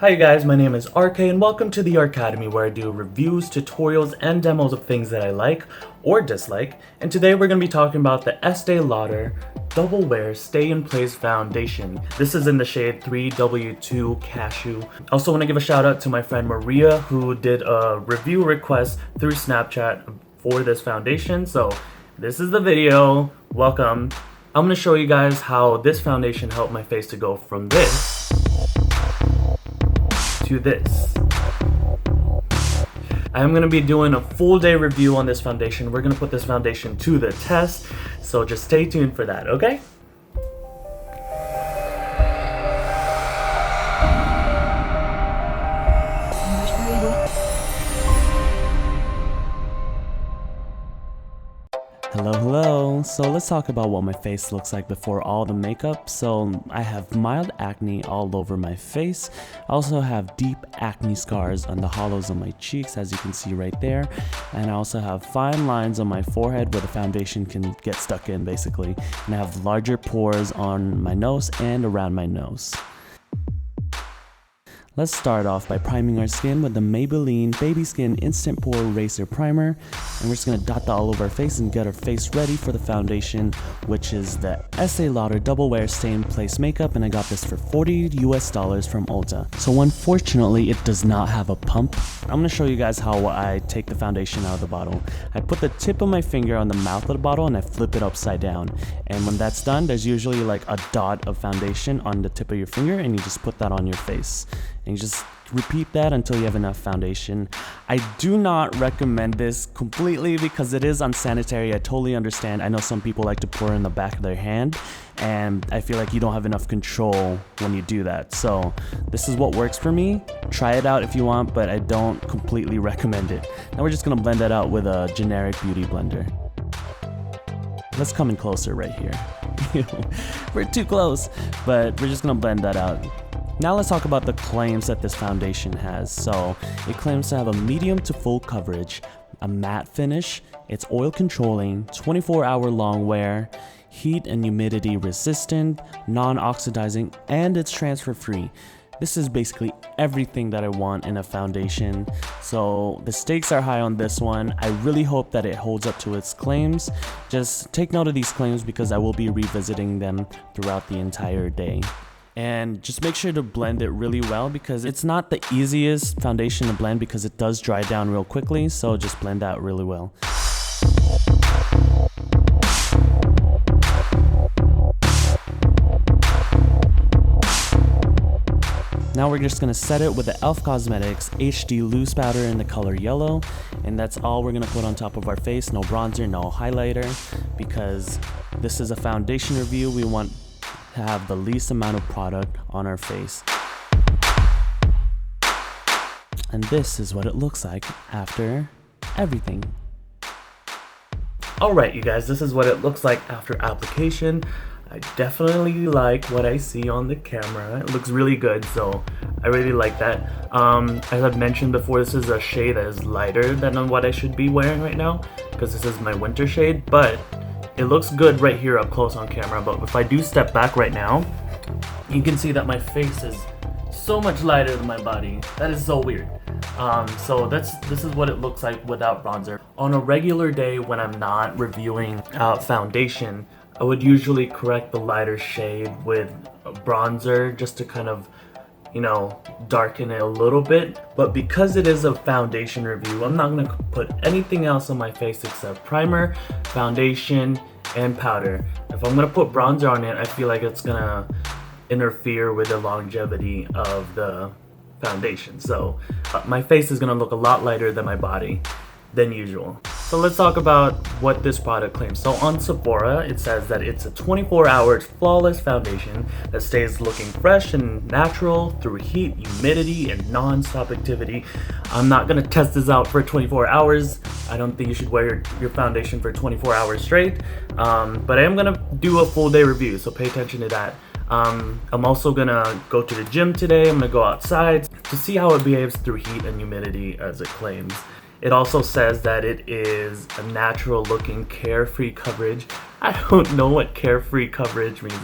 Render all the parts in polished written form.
Hi guys, my name is RK and welcome to the Academy, where I do reviews, tutorials, and demos of things that I like or dislike. And today we're going to be talking about the Estee Lauder Double Wear Stay in Place Foundation. This is in the shade 3W2 Cashew. I also want to give a shout out to my friend Maria, who did a review request through Snapchat for this foundation. So this is the video. Welcome. I'm going to show you guys how this foundation helped my face to go from this to this. I'm going to be doing a full day review on this foundation. We're going to put this foundation to the test, so just stay tuned for that, okay? Hello. So let's talk about what my face looks like before all the makeup. So I have mild acne all over my face. I also have deep acne scars on the hollows of my cheeks, as you can see right there. And I also have fine lines on my forehead where the foundation can get stuck in, basically. And I have larger pores on my nose and around my nose. Let's start off by priming our skin with the Maybelline Baby Skin Instant Pore Eraser Primer. And we're just going to dot that all over our face and get our face ready for the foundation, which is the Estee Lauder Double Wear Stay in Place Makeup. And I got this for $40 US from Ulta. So unfortunately, it does not have a pump. I'm going to show you guys how I take the foundation out of the bottle. I put the tip of my finger on the mouth of the bottle and I flip it upside down. And when that's done, there's usually like a dot of foundation on the tip of your finger, and you just put that on your face. And you just repeat that until you have enough foundation. I do not recommend this completely because it is unsanitary. I totally understand. I know some people like to pour in the back of their hand, and I feel like you don't have enough control when you do that. So this is what works for me. Try it out if you want, but I don't completely recommend it. Now we're just gonna blend that out with a generic beauty blender. Let's come in closer right here. We're too close, but we're just gonna blend that out. Now let's talk about the claims that this foundation has. So it claims to have a medium to full coverage, a matte finish, it's oil controlling, 24-hour long wear, heat and humidity resistant, non-oxidizing, and it's transfer free. This is basically everything that I want in a foundation. So the stakes are high on this one. I really hope that it holds up to its claims. Just take note of these claims because I will be revisiting them throughout the entire day. And just make sure to blend it really well because it's not the easiest foundation to blend because it does dry down real quickly, so just blend out really well. Now we're just going to set it with the e.l.f. Cosmetics HD Loose Powder in the color yellow, and that's all we're going to put on top of our face. No bronzer, no highlighter, because this is a foundation review. We want to have the least amount of product on our face. And this is what it looks like after everything. Alright you guys, this is what it looks like after application. I definitely like what I see on the camera. It looks really good, so I really like that. As I've mentioned before, this is a shade that is lighter than what I should be wearing right now because this is my winter shade, but it looks good right here up close on camera. But if I do step back right now, you can see that my face is so much lighter than my body. That is so weird. So this is what it looks like without bronzer. On a regular day when I'm not reviewing foundation, I would usually correct the lighter shade with a bronzer just to kind of, darken it a little bit. But because it is a foundation review, I'm not going to put anything else on my face except primer, foundation, and powder. If I'm going to put bronzer on it, I feel like it's going to interfere with the longevity of the foundation. So my face is going to look a lot lighter than my body than usual. So let's talk about what this product claims. So on Sephora, it says that it's a 24-hour flawless foundation that stays looking fresh and natural through heat, humidity, and non-stop activity. I'm not gonna test this out for 24 hours. I don't think you should wear your foundation for 24 hours straight. But I am gonna do a full day review, so pay attention to that. I'm also gonna go to the gym today. I'm gonna go outside to see how it behaves through heat and humidity as it claims. It also says that it is a natural looking carefree coverage I don't know what carefree coverage means,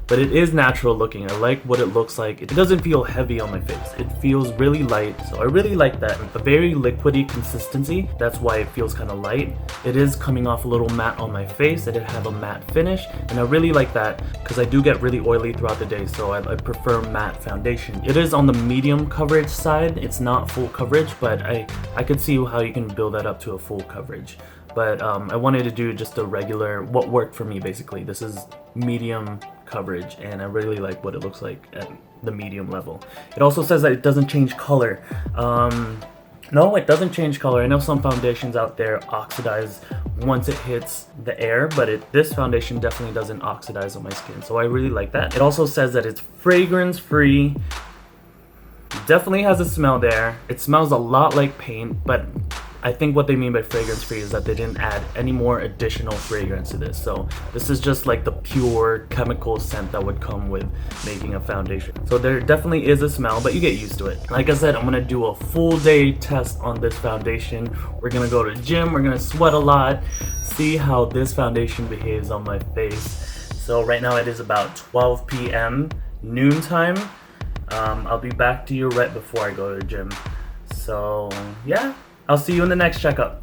but it is natural looking. I like what it looks like. It doesn't feel heavy on my face. It feels really light, so I really like that. A very liquidy consistency, that's why it feels kind of light. It is coming off a little matte on my face. It did have a matte finish, and I really like that because I do get really oily throughout the day, so I prefer matte foundation. It is on the medium coverage side. It's not full coverage, but I could see how you can build that up to a full coverage. But I wanted to do just a regular, what worked for me basically. This is medium coverage, and I really like what it looks like at the medium level. It also says that it doesn't change color. No, it doesn't change color. I know some foundations out there oxidize once it hits the air, but this foundation definitely doesn't oxidize on my skin, so I really like that. It also says that it's fragrance free. Definitely has a smell there. It smells a lot like paint, but I think what they mean by fragrance free is that they didn't add any more additional fragrance to this. So this is just like the pure chemical scent that would come with making a foundation. So there definitely is a smell, but you get used to it. Like I said, I'm gonna do a full day test on this foundation. We're gonna go to the gym, we're gonna sweat a lot, see how this foundation behaves on my face. So right now it is about 12 p.m. noontime. I'll be back to you right before I go to the gym. So yeah, I'll see you in the next checkup.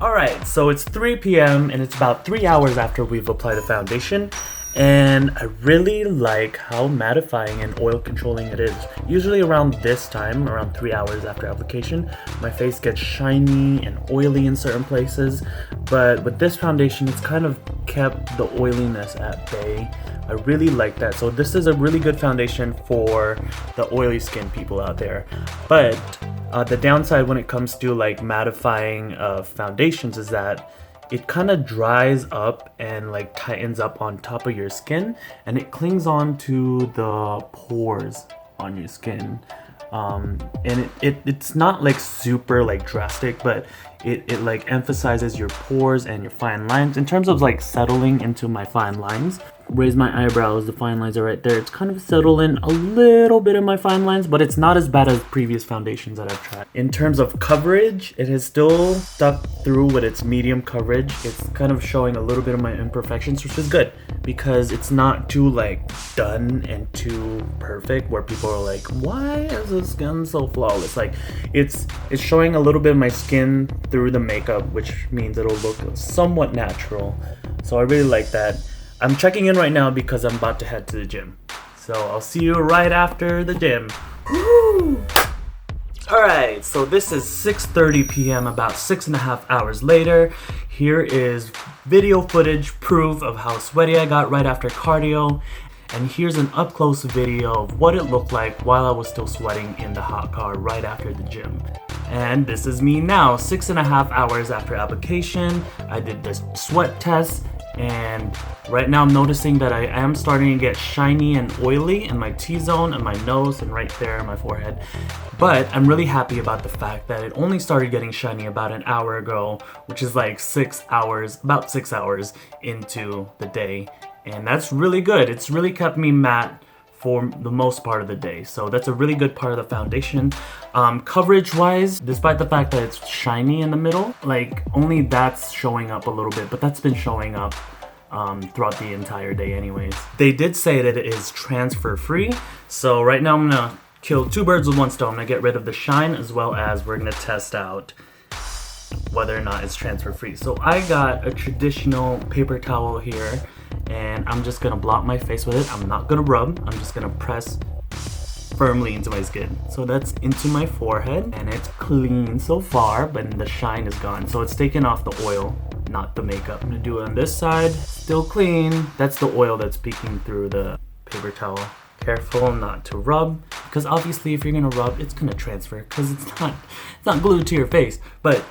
Alright, so it's 3 p.m. and it's about 3 hours after we've applied the foundation, and I really like how mattifying and oil controlling it is. Usually around this time, around 3 hours after application, my face gets shiny and oily in certain places, but with this foundation it's kind of kept the oiliness at bay. I really like that. So this is a really good foundation for the oily skin people out there. But the downside when it comes to like mattifying foundations is that it kind of dries up and like tightens up on top of your skin, and it clings on to the pores on your skin. And it's not like super like drastic, but it like emphasizes your pores and your fine lines. In terms of like settling into my fine lines, raise my eyebrows, the fine lines are right there. It's kind of settling a little bit in my fine lines, but it's not as bad as previous foundations that I've tried. In terms of coverage, it has still stuck through with its medium coverage. It's kind of showing a little bit of my imperfections, which is good because it's not too like done and too perfect where people are like, why is the skin so flawless? Like it's showing a little bit of my skin through the makeup, which means it'll look somewhat natural. So I really like that. I'm checking in right now because I'm about to head to the gym. So I'll see you right after the gym. Woo! Alright, so this is 6:30 p.m., about 6.5 hours later. Here is video footage, proof of how sweaty I got right after cardio. And here's an up-close video of what it looked like while I was still sweating in the hot car right after the gym. And this is me now, 6.5 hours after application. I did this sweat test, and right now I'm noticing that I am starting to get shiny and oily in my T-zone and my nose and right there in my forehead. But I'm really happy about the fact that it only started getting shiny about an hour ago, which is like 6 hours, about 6 hours into the day. And that's really good. It's really kept me matte for the most part of the day. So that's a really good part of the foundation. Coverage wise, despite the fact that it's shiny in the middle, like only that's showing up a little bit, but that's been showing up throughout the entire day anyways. They did say that it is transfer free. So right now I'm gonna kill two birds with one stone. I'm gonna get rid of the shine, as well as we're gonna test out whether or not it's transfer free. So I got a traditional paper towel here, and I'm just gonna blot my face with it. I'm not gonna rub, I'm just gonna press firmly into my skin. So that's into my forehead, and it's clean so far, but the shine is gone. So it's taken off the oil, not the makeup. I'm gonna do it on this side, still clean. That's the oil that's peeking through the paper towel. Careful not to rub, because obviously if you're gonna rub, it's gonna transfer, because it's not glued to your face. But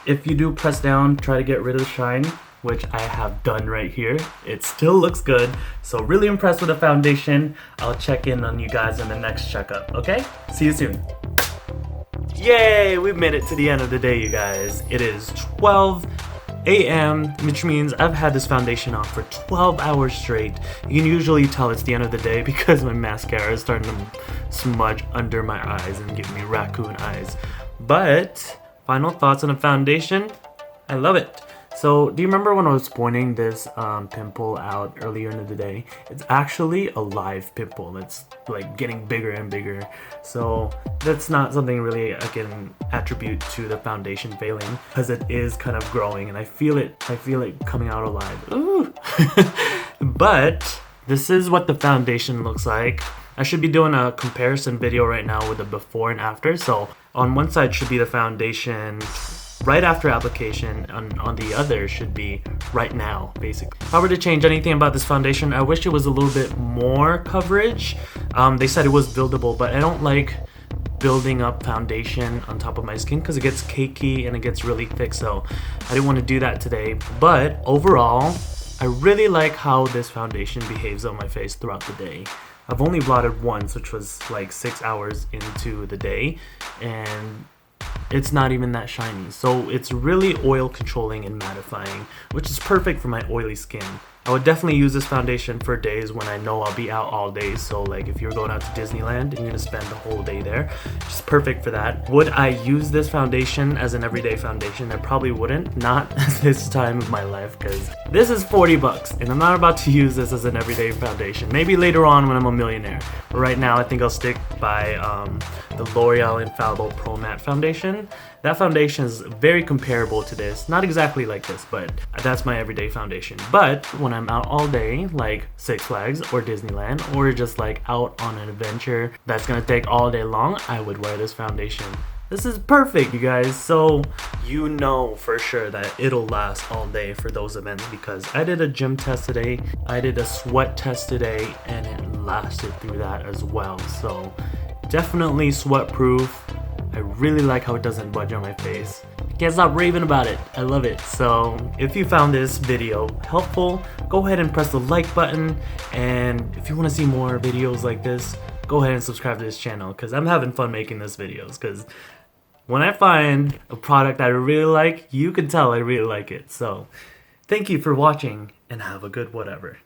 if you do press down, try to get rid of the shine, which I have done right here. It still looks good. So really impressed with the foundation. I'll check in on you guys in the next checkup, okay? See you soon. Yay, we've made it to the end of the day, you guys. It is 12 a.m., which means I've had this foundation on for 12 hours straight. You can usually tell it's the end of the day because my mascara is starting to smudge under my eyes and give me raccoon eyes. But final thoughts on the foundation, I love it. So do you remember when I was pointing this pimple out earlier in the day? It's actually a live pimple. It's like getting bigger and bigger. So that's not something really I can attribute to the foundation failing, because it is kind of growing and I feel it coming out alive. Ooh. But this is what the foundation looks like. I should be doing a comparison video right now with the before and after. So on one side should be the foundation right after application, and on the other should be right now, basically. If I were to change anything about this foundation, I wish it was a little bit more coverage. They said it was buildable, but I don't like building up foundation on top of my skin because it gets cakey and it gets really thick, so I didn't want to do that today. But overall, I really like how this foundation behaves on my face throughout the day. I've only blotted once, which was like 6 hours into the day, and it's not even that shiny. So it's really oil controlling and mattifying, which is perfect for my oily skin. I would definitely use this foundation for days when I know I'll be out all day. So like if you're going out to Disneyland and you're gonna spend the whole day there, it's perfect for that. Would I use this foundation as an everyday foundation? I probably wouldn't, not at this time of my life, because this is 40 bucks and I'm not about to use this as an everyday foundation. Maybe later on when I'm a millionaire. But right now I think I'll stick by the L'Oreal Infallible Pro Matte foundation. That foundation is very comparable to this. Not exactly like this, but that's my everyday foundation. But when I'm out all day, like Six Flags or Disneyland, or just like out on an adventure that's gonna take all day long, I would wear this foundation. This is perfect, you guys. So you know for sure that it'll last all day for those events, because I did a gym test today, I did a sweat test today, and it lasted through that as well. So definitely sweat proof. I really like how it doesn't budge on my face. Can't stop raving about it. I love it. So if you found this video helpful, go ahead and press the like button. And if you want to see more videos like this, go ahead and subscribe to this channel, because I'm having fun making these videos. Because when I find a product I really like, you can tell I really like it. So thank you for watching and have a good whatever.